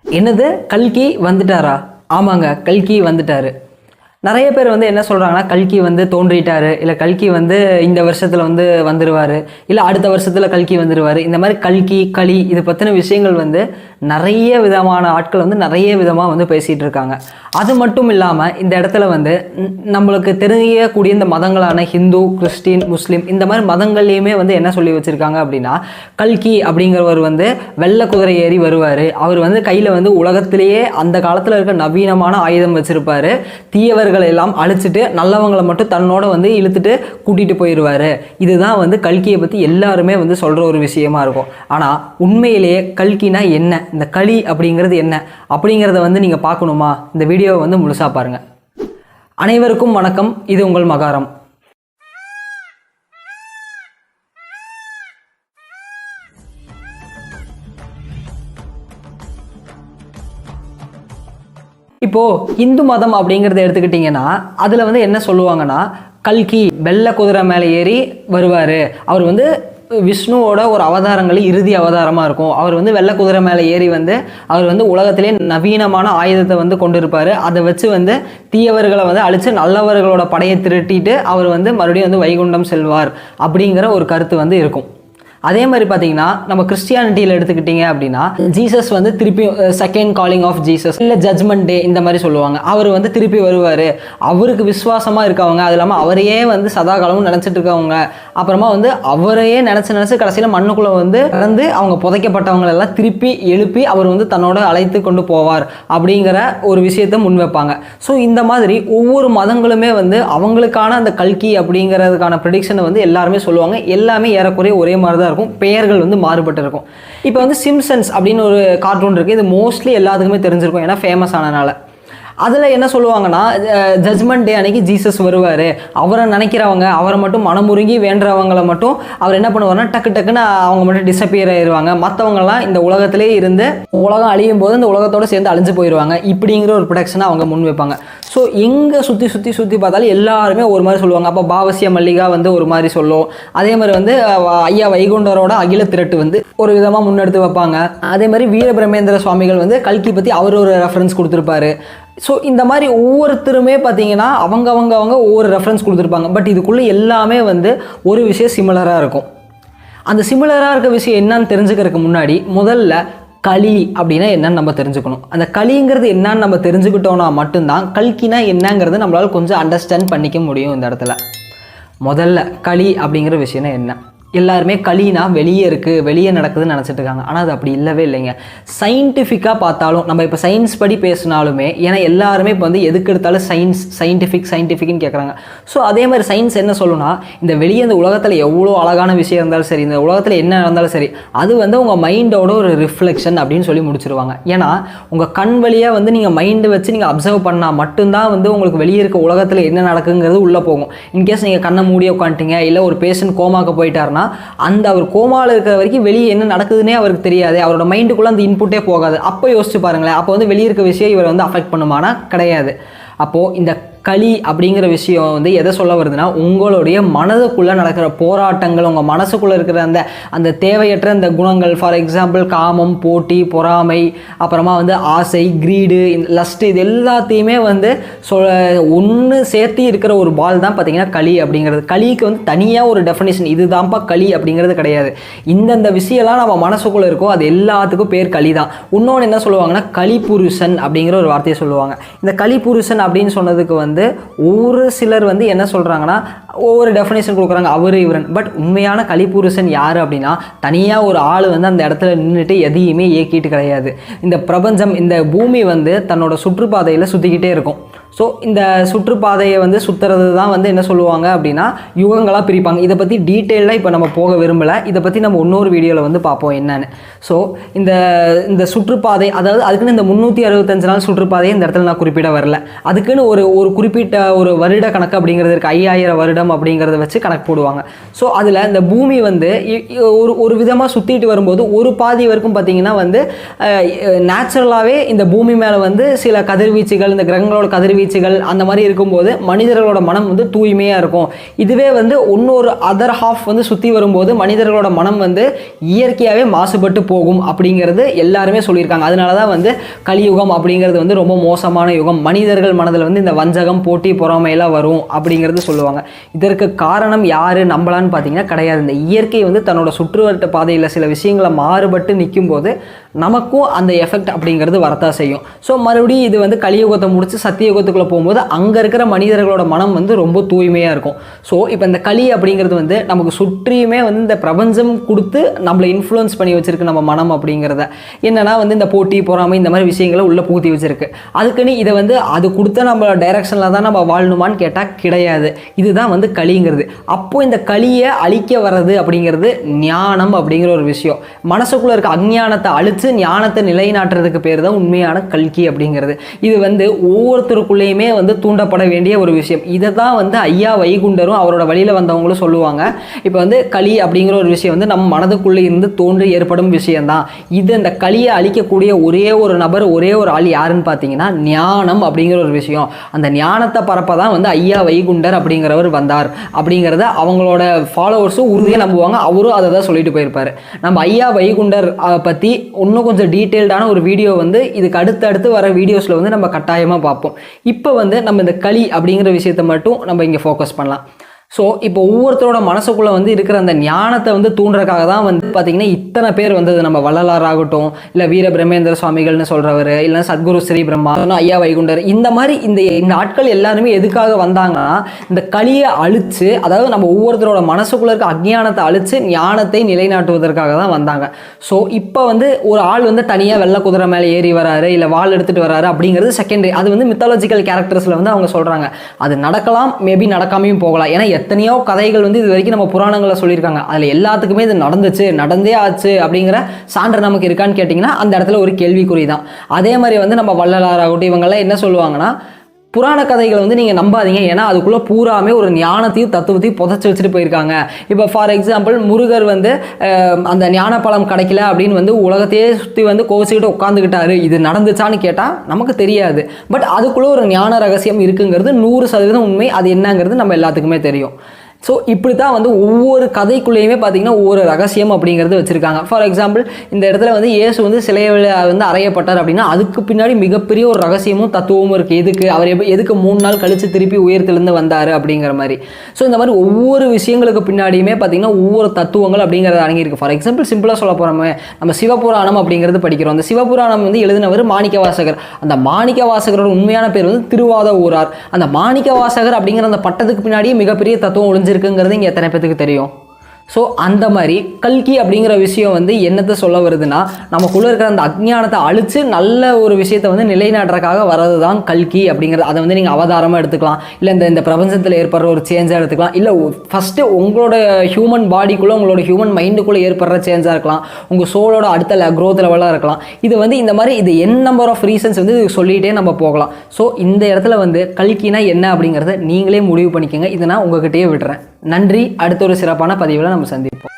என்னது கல்கி வந்துட்டாரா? ஆமாங்க, கல்கி வந்துட்டாரு. நிறைய பேர் வந்து என்ன சொல்கிறாங்கன்னா, கல்கி வந்து தோன்றிட்டாரு, இல்லை கல்கி வந்து இந்த வருஷத்தில் வந்து வந்துடுவார், இல்லை அடுத்த வருஷத்தில் கல்கி வந்துடுவார். இந்த மாதிரி கல்கி களி இது பற்றின விஷயங்கள் வந்து நிறைய விதமான ஆட்கள் வந்து நிறைய விதமாக வந்து பேசிகிட்டு இருக்காங்க. அது மட்டும் இல்லாமல் இந்த இடத்துல வந்து நம்மளுக்கு தெரியக்கூடிய இந்த மதங்களான ஹிந்து, கிறிஸ்டின், முஸ்லீம் இந்த மாதிரி மதங்கள்லேயுமே வந்து என்ன சொல்லி வச்சுருக்காங்க அப்படின்னா, கல்கி அப்படிங்கிறவர் வந்து வெள்ளை குதிரை ஏறி வருவார். அவர் வந்து கையில் வந்து உலகத்திலேயே அந்த காலத்தில் இருக்க நவீனமான ஆயுதம் வச்சுருப்பார். தீயவர்கள் எல்லாம் அழிச்சிட்டு நல்லவங்களை மட்டும் தன்னோட வந்து இழுத்துட்டு கூட்டிட்டு போயிடுவாரு. இதுதான் வந்து கல்கியை பற்றி எல்லாருமே வந்து சொல்கிற ஒரு விஷயமா இருக்கும். ஆனால் உண்மையிலேயே கல்கினா என்ன, இந்த களி அப்படிங்கிறது என்ன அப்படிங்கிறத வந்து நீங்கள் பார்க்கணுமா, இந்த வீடியோவை வந்து முழுசாக பாருங்கள். அனைவருக்கும் வணக்கம், இது உங்கள் மகாரம். இப்போது இந்து மதம் அப்படிங்கிறத எடுத்துக்கிட்டிங்கன்னா அதில் வந்து என்ன சொல்லுவாங்கன்னா, கல்கி வெள்ளை குதிரை மேலே ஏறி வருவார். அவர் வந்து விஷ்ணுவோட ஒரு அவதாரங்களில் இறுதி அவதாரமாக இருக்கும். அவர் வந்து வெள்ளை குதிரை மேலே ஏறி வந்து அவர் வந்து உலகத்திலே நவீனமான ஆயுதத்தை வந்து கொண்டு இருப்பார். அதை வச்சு வந்து தீயவர்களை வந்து அழித்து நல்லவர்களோட படையை திரட்டிட்டு அவர் வந்து மறுபடியும் வந்து வைகுண்டம் செல்வார் அப்படிங்கிற ஒரு கருத்து வந்து இருக்கும். அதே மாதிரி பார்த்தீங்கன்னா நம்ம கிறிஸ்டியானிட்டியில் எடுத்துக்கிட்டிங்க அப்படின்னா ஜீசஸ் வந்து திருப்பி செகண்ட் காலிங் ஆஃப் ஜீசஸ் இல்லை ஜட்ஜ்மெண்ட் டே இந்த மாதிரி சொல்லுவாங்க. அவர் வந்து திருப்பி வருவார். அவருக்கு விசுவாசமாக இருக்கவங்க, அது இல்லாமல் அவரையே வந்து சதா காலமும் நினச்சிட்டு இருக்கவங்க, அப்புறமா வந்து அவரையே நினச்சி கடைசியில் மண்ணுக்குள்ளே வந்து இறந்து அவங்க புதைக்கப்பட்டவங்களெல்லாம் திருப்பி எழுப்பி அவர் வந்து தன்னோட அழைத்து கொண்டு போவார் அப்படிங்கிற ஒரு விஷயத்தை முன்வைப்பாங்க. ஸோ இந்த மாதிரி ஒவ்வொரு மதங்களுமே வந்து அவங்களுக்கான அந்த கல்கி அப்படிங்கிறதுக்கான ப்ரெடிக்ஷனை வந்து எல்லாருமே சொல்லுவாங்க. எல்லாமே ஏறக்குறைய ஒரே மாதிரி தான், பெயர்கள் வந்து மாறுபட்டு இருக்கும். இப்போ வந்து சிம்சன்ஸ் அப்படின்னு ஒரு கார்ட்டூன் இருக்குது. இது மோஸ்ட்லி எல்லாத்துக்குமே தெரிஞ்சிருக்கும், ஏன்னா ஃபேமஸ் ஆனதுனால. அதில் என்ன சொல்லுவாங்கன்னா, ஜட்ஜ்மெண்ட் டே அன்னைக்கு ஜீசஸ் வருவார். அவரை நினைக்கிறவங்க, அவரை மட்டும் மனமுருங்கி வேண்டுறவங்களை மட்டும் அவர் என்ன பண்ணுவார்னா டக்குன்னு அவங்க மட்டும் டிஸப்பியர் ஆயிடுவாங்க. மற்றவங்கலாம் இந்த உலகத்திலே இருந்து உலகம் அழியும் போது இந்த உலகத்தோடு சேர்ந்து அழிஞ்சு போயிடுவாங்க. இப்படிங்கிற ஒரு ப்ரொடக்ஷனை அவங்க முன் வைப்பாங்க. ஸோ எங்கே சுற்றி பார்த்தாலும் எல்லாருமே ஒரு மாதிரி சொல்லுவாங்க. அப்போ பாவசிய மல்லிகா வந்து ஒரு மாதிரி சொல்லும். அதே மாதிரி வந்து ஐயா வைகுண்டரோட அகில திரட்டு வந்து ஒரு விதமாக முன்னெடுத்து வைப்பாங்க. அதே மாதிரி வீரபிரமேந்திர சுவாமிகள் வந்து கல்கி பற்றி அவர் ஒரு ரெஃபரன்ஸ் கொடுத்துருப்பாரு. ஸோ இந்த மாதிரி ஒவ்வொருத்தருமே பார்த்தீங்கன்னா அவங்க ஒவ்வொரு ரெஃபரன்ஸ் கொடுத்துருப்பாங்க. பட் இதுக்குள்ளே எல்லாமே வந்து ஒரு விஷயம் சிமிலராக இருக்கும். அந்த சிமிலராக இருக்க விஷயம் என்னன்னு தெரிஞ்சுக்கிறதுக்கு முன்னாடி முதல்ல களி அப்படின்னா என்னன்னு நம்ம தெரிஞ்சுக்கணும். அந்த களிங்கிறது என்னன்னு நம்ம தெரிஞ்சுக்கிட்டோம்னா மட்டும்தான் கல்கினா என்னங்கிறது நம்மளால் கொஞ்சம் அண்டர்ஸ்டாண்ட் பண்ணிக்க முடியும். இந்த இடத்துல முதல்ல களி அப்படிங்கிற விஷயம்னா என்ன? எல்லாருமே களினா வெளியே இருக்குது, வெளியே நடக்குதுன்னு நினச்சிட்டு இருக்காங்க. ஆனால் அது அப்படி இல்லவே இல்லைங்க. சயின்டிஃபிக்காக பார்த்தாலும் நம்ம இப்போ சயின்ஸ் படி பேசினாலுமே, ஏன்னா எல்லாருமே இப்போ வந்து எதுக்கு எடுத்தாலும் சயின்டிஃபிக்னு கேட்குறாங்க. ஸோ அதே மாதிரி சயின்ஸ் என்ன சொல்லுன்னா, இந்த வெளியே இந்த உலகத்தில் எவ்வளோ அழகான விஷயம் இருந்தாலும் சரி, இந்த உலகத்தில் என்ன நடந்தாலும் சரி, அது வந்து உங்கள் மைண்டோட ஒரு ரிஃப்ளெக்ஷன் அப்படின்னு சொல்லி முடிச்சிருவாங்க. ஏன்னா உங்கள் கண் வழியாக வந்து நீங்கள் மைண்டு வச்சு நீங்கள் அப்சர்வ் பண்ணால் மட்டும்தான் வந்து உங்களுக்கு வெளியே இருக்க உலகத்தில் என்ன நடக்குங்கிறது உள்ளே போகும். இன்கேஸ் நீங்கள் கண்ணை மூடி உட்காந்துட்டீங்க, இல்லை ஒரு பேஷண்ட் கோமாக்கு போயிட்டாருன்னா அந்த அவர் கோமாவில் இருக்கிற வரைக்கும் வெளியே என்ன நடக்குதுன்னே அவருக்கு தெரியாது. அவரோட மைண்டுக்குள்ளே அந்த இன்புட்டே போகாது. அப்போ யோசிச்சு பாருங்களேன், அப்போ வந்து வெளியே இருக்க விஷயம் இவர் வந்து அஃபெக்ட் பண்ணுமானா? கிடையாது. அப்போது இந்த களி அப்படிங்கிற விஷயம் வந்து எதை சொல்ல வருதுன்னா, உங்களுடைய மனதுக்குள்ளே நடக்கிற போராட்டங்கள், உங்கள் மனசுக்குள்ளே இருக்கிற அந்த தேவையற்ற அந்த குணங்கள், ஃபார் எக்ஸாம்பிள் காமம், போட்டி, பொறாமை, அப்புறமா வந்து ஆசை, கிரீடு, லஸ்ட், இது எல்லாத்தையுமே வந்து ஒன்று சேர்த்து இருக்கிற ஒரு பால் தான் பார்த்தீங்கன்னா களி அப்படிங்கிறது. களிக்கு வந்து தனியாக ஒரு டெஃபினேஷன் இதுதான்ப்பா களி அப்படிங்கிறது கிடையாது. இந்தந்த விஷயம்லாம் நம்ம மனசுக்குள்ளே இருக்கோ அது எல்லாத்துக்கும் பேர் களி தான். இன்னொன்று என்ன சொல்லுவாங்கன்னா, களிப்புருஷன் அப்படிங்கிற ஒரு வார்த்தையை சொல்லுவாங்க. இந்த களிப்புருஷன் அப்படின்னு சொன்னதுக்கு வந்து ஒரு சிலர் வந்து என்ன சொல்றாங்கன்னா, ஒவ்வொரு டெஃபினேஷன் கொடுக்குறாங்க, அவரு இவரன். பட் உண்மையான கலிபுருஷன் யாரு அப்படின்னா, தனியாக ஒரு ஆள் வந்து அந்த இடத்துல நின்றுட்டு எதையுமே இயக்கிட்டு கிடையாது. இந்த பிரபஞ்சம், இந்த பூமி வந்து தன்னோட சுற்றுப்பாதையில் சுற்றிக்கிட்டே இருக்கும். ஸோ இந்த சுற்றுப்பாதையை வந்து சுற்றுறது தான் வந்து என்ன சொல்லுவாங்க அப்படின்னா யுகங்களாக பிரிப்பாங்க. இதை பற்றி டீட்டெயிலாக இப்போ நம்ம போக விரும்பலை. இதை பற்றி நம்ம இன்னொரு வீடியோவில் வந்து பார்ப்போம் என்னன்னு. ஸோ இந்த சுற்றுப்பாதை, அதாவது அதுக்குன்னு இந்த 365 நாள் சுற்றுப்பாதையை இந்த இடத்துல நான் குறிப்பிட வரல. அதுக்குன்னு ஒரு குறிப்பிட்ட ஒரு வருட கணக்கு அப்படிங்கிறது இருக்குது. 5000 வருடம் அப்படிங்கிறத வச்சு கணக்கு போடுவாங்க. ஸோ அதில் இந்த பூமி வந்து ஒரு விதமாக சுற்றிட்டு வரும்போது ஒரு பாதி வரைக்கும் பார்த்திங்கன்னா வந்து நேச்சுரலாகவே இந்த பூமி மேலே வந்து சில கதிர்வீச்சுகள், இந்த கிரகங்களோட கதிர்வீச்சு பேச்சுகள் அந்த மாதிரி இருக்கும்போது மனிதர்களோட மனம் வந்து தூய்மையாக இருக்கும். இதுவே வந்து இன்னொரு அதர் ஹாஃப் வந்து சுற்றி வரும்போது மனிதர்களோட மனம் வந்து இயற்கையாகவே மாசுபட்டு போகும் அப்படிங்கிறது எல்லாருமே சொல்லியிருக்காங்க. அதனால தான் வந்து கலியுகம் அப்படிங்கிறது வந்து ரொம்ப மோசமான யுகம், மனிதர்கள் மனதில் வந்து இந்த வஞ்சகம், போட்டி, பொறாமையெல்லாம் வரும் அப்படிங்கிறது சொல்லுவாங்க. இதற்கு காரணம் யார் நம்பலான்னு பார்த்தீங்கன்னா கிடையாது. இந்த இயற்கை வந்து தன்னோட சுற்றுவட்ட பாதையில் சில விஷயங்களை மாறுபட்டு நிற்கும் போது நமக்கும் அந்த எஃபெக்ட் அப்படிங்கிறது வரத்தான் செய்யும். ஸோ மறுபடியும் இது வந்து கலியுகத்தை முடிச்சு சத்தியுகத்துக்குள்ளே போகும்போது அங்கே இருக்கிற மனிதர்களோட மனம் வந்து ரொம்ப தூய்மையாக இருக்கும். ஸோ இப்போ இந்த களி அப்படிங்கிறது வந்து நமக்கு சுற்றியுமே வந்து இந்த பிரபஞ்சம் கொடுத்து நம்மளை இன்ஃப்ளூயன்ஸ் பண்ணி வச்சிருக்கு நம்ம மனம் அப்படிங்கிறத. என்னன்னா வந்து இந்த போட்டி, பொறாமை இந்த மாதிரி விஷயங்களை உள்ளே பூத்தி வச்சிருக்கு. அதுக்குன்னு இதை வந்து அது கொடுத்த நம்ம டைரக்ஷனில் தான் நம்ம வாழணுமான்னு கேட்டால் கிடையாது. இதுதான் வந்து களிங்கிறது. அப்போ இந்த களியை அழிக்க வர்றது அப்படிங்கிறது ஞானம் அப்படிங்கிற ஒரு விஷயம். மனசுக்குள்ளே இருக்க அஞ்ஞானத்தை அழிச்சு ஞானத்தை நிலைநாட்டுறதுக்கு பேர் தான் உண்மையான கல்கி அப்படிங்கிறது. இது வந்து ஒவ்வொருத்தருக்குள்ளேயுமே வந்து தூண்டப்பட வேண்டிய ஒரு விஷயம். இதை தான் வந்து ஐயா வைகுண்டரும் அவரோட வழியில் வந்தவங்களும் சொல்லுவாங்க. இப்போ வந்து களி அப்படிங்கிற ஒரு விஷயம் வந்து நம்ம மனதுக்குள்ளே இருந்து தோன்றி ஏற்படும் விஷயம்தான். இது இந்த களியை அழிக்கக்கூடிய ஒரே ஒரு நபர், ஒரே ஒரு ஆள் யாருன்னு பார்த்தீங்கன்னா ஞானம் அப்படிங்கிற ஒரு விஷயம். அந்த ஞானத்தை பரப்ப தான் வந்து ஐயா வைகுண்டர் அப்படிங்கிறவர் வந்தார் அப்படிங்கிறத அவங்களோட ஃபாலோவர்ஸும் உறுதியாக நம்புவாங்க. அவரும் அதை தான் சொல்லிட்டு போயிருப்பார். நம்ம ஐயா வைகுண்டர் பற்றி இன்னும் கொஞ்சம் டீட்டெயில்டான ஒரு வீடியோ வந்து இதுக்கு அடுத்தடுத்து வர வீடியோஸில் வந்து நம்ம கட்டாயமாக பார்ப்போம். இப்போ வந்து நம்ம இந்த களி அப்படிங்கிற விஷயத்தை மட்டும் நம்ம இங்கே ஃபோக்கஸ் பண்ணலாம். ஸோ இப்போ ஒவ்வொருத்தரோட மனசுக்குள்ளே வந்து இருக்கிற அந்த ஞானத்தை வந்து தூண்டுறதுக்காக தான் வந்து பார்த்திங்கன்னா இத்தனை பேர் வந்தது. நம்ம வள்ளலார் ஆகட்டும், இல்லை வீர பிரம்மேந்திர சுவாமிகள்னு சொல்கிறவர், இல்லைன்னா சத்குரு ஸ்ரீ பிரம்மா, ஐயா வைகுண்டர், இந்த மாதிரி இந்த ஆட்கள் எல்லாருமே எதுக்காக வந்தாங்கன்னா இந்த களியை அழித்து, அதாவது நம்ம ஒவ்வொருத்தரோட மனசுக்குள்ளே இருக்க அஜ்ஞானத்தை அழித்து ஞானத்தை நிலைநாட்டுவதற்காக தான் வந்தாங்க. ஸோ இப்போ வந்து ஒரு ஆள் வந்து தனியாக வெள்ளை குதிரை மேலே ஏறி வராரு, இல்லை வாள் எடுத்துகிட்டு வராரு அப்படிங்கிறது செகண்டரி. அது வந்து மித்தாலஜிக்கல் கேரக்டர்ஸில் வந்து அவங்க சொல்கிறாங்க. அது நடக்கலாம், மேபி நடக்காமையும் போகலாம். ஏன்னா எத்தனையோ கதைகள் வந்து இது வரைக்கும் நம்ம புராணங்களில் சொல்லியிருக்காங்க. அதில் எல்லாத்துக்குமே இது நடந்துச்சு, நடந்தே ஆச்சு அப்படிங்கிற சான்று நமக்கு இருக்கான்னு கேட்டிங்கன்னா அந்த இடத்துல ஒரு கேள்விக்குறி தான். அதே மாதிரி வந்து நம்ம வள்ளலார் ஆகட்டும் இவங்கெல்லாம் என்ன சொல்லுவாங்கன்னா, புராண கதைகளை வந்து நீங்கள் நம்பாதீங்க, ஏன்னா அதுக்குள்ளே பூராமே ஒரு ஞானத்தையும் தத்துவத்தையும் புதைச்சி வச்சுட்டு போயிருக்காங்க. இப்போ ஃபார் எக்ஸாம்பிள் முருகர் வந்து அந்த ஞான பழம் கிடைக்கல அப்படின்னு வந்து உலகத்தையே சுற்றி வந்து கோவிச்சுக்கிட்டு உட்காந்துக்கிட்டாரு. இது நடந்துச்சான்னு கேட்டால் நமக்கு தெரியாது. பட் அதுக்குள்ளே ஒரு ஞான ரகசியம் இருக்குங்கிறது 100% உண்மை. அது என்னங்கிறது நம்ம எல்லாத்துக்குமே தெரியும். ஸோ இப்படி தான் வந்து ஒவ்வொரு கதைக்குள்ளேயுமே பார்த்தீங்கன்னா ஒவ்வொரு ரகசியம் அப்படிங்கிறது வச்சுருக்காங்க. ஃபார் எக்ஸாம்பிள் இந்த இடத்துல வந்து இயேசு வந்து சிலையில் வந்து அறையப்பட்டார் அப்படின்னா அதுக்கு பின்னாடி மிகப்பெரிய ஒரு ரகசியமும் தத்துவமும் இருக்குது. எதுக்கு அவர் எதுக்கு 3 நாள் கழித்து திருப்பி உயரத்திலிருந்து வந்தார் அப்படிங்கிற மாதிரி. ஸோ இந்த மாதிரி ஒவ்வொரு விஷயங்களுக்கு பின்னாடியுமே பார்த்தீங்கன்னா ஒவ்வொரு தத்துவங்கள் அப்படிங்கிறது அடங்கியிருக்கு. ஃபார் எக்ஸாம்பிள் சிம்பிளாக சொல்ல போகிறோமே, நம்ம சிவபுராணம் அப்படிங்கிறது படிக்கிறோம். அந்த சிவபுராணம் வந்து எழுதினவர் மாணிக்கவாசகர். அந்த மாணிக்கவாசகரோட உண்மையான பேர் வந்து திருவாத ஊரார். அந்த மாணிக்கவாசகர் அப்படிங்கிற அந்த பட்டத்துக்கு பின்னாடியே மிகப்பெரிய தத்துவம் ஒளிஞ்சிருக்குங்கிறது இங்கே எத்தனை பேருக்கு தெரியும்? ஸோ அந்த மாதிரி கல்கி அப்படிங்கிற விஷயம் வந்து என்னத்தை சொல்ல வருதுன்னா, நமக்குள்ளே இருக்கிற அந்த அஜ்ஞானத்தை அழித்து நல்ல ஒரு விஷயத்தை வந்து நிலைநாட்டுறதுக்காக வர்றது தான் கல்கி அப்படிங்கிறது. அதை வந்து நீங்கள் அவதாரமாக எடுத்துக்கலாம், இல்லை இந்த பிரபஞ்சத்தில் ஏற்படுற ஒரு சேஞ்சாக எடுத்துக்கலாம், இல்லை ஃபஸ்ட்டு உங்களோட ஹியூமன் பாடிக்குள்ளே உங்களோட ஹியூமன் மைண்டுக்குள்ளே ஏற்படுற சேஞ்சாக இருக்கலாம், உங்கள் சோலோட அடுத்த க்ரோத் லெவலாக இருக்கலாம். இது வந்து இந்த மாதிரி இது நம்பர் ஆஃப் ரீசன்ஸ் வந்து இது சொல்லிகிட்டே நம்ம போகலாம். ஸோ இந்த இடத்துல வந்து கல்கினா என்ன அப்படிங்கிறத நீங்களே முடிவு பண்ணிக்கோங்க. இதை நான் உங்ககிட்டயே விடுறேன். நன்றி. அடுத்த ஒரு சிறப்பான பதிவில் நம்ம சந்திப்போம்.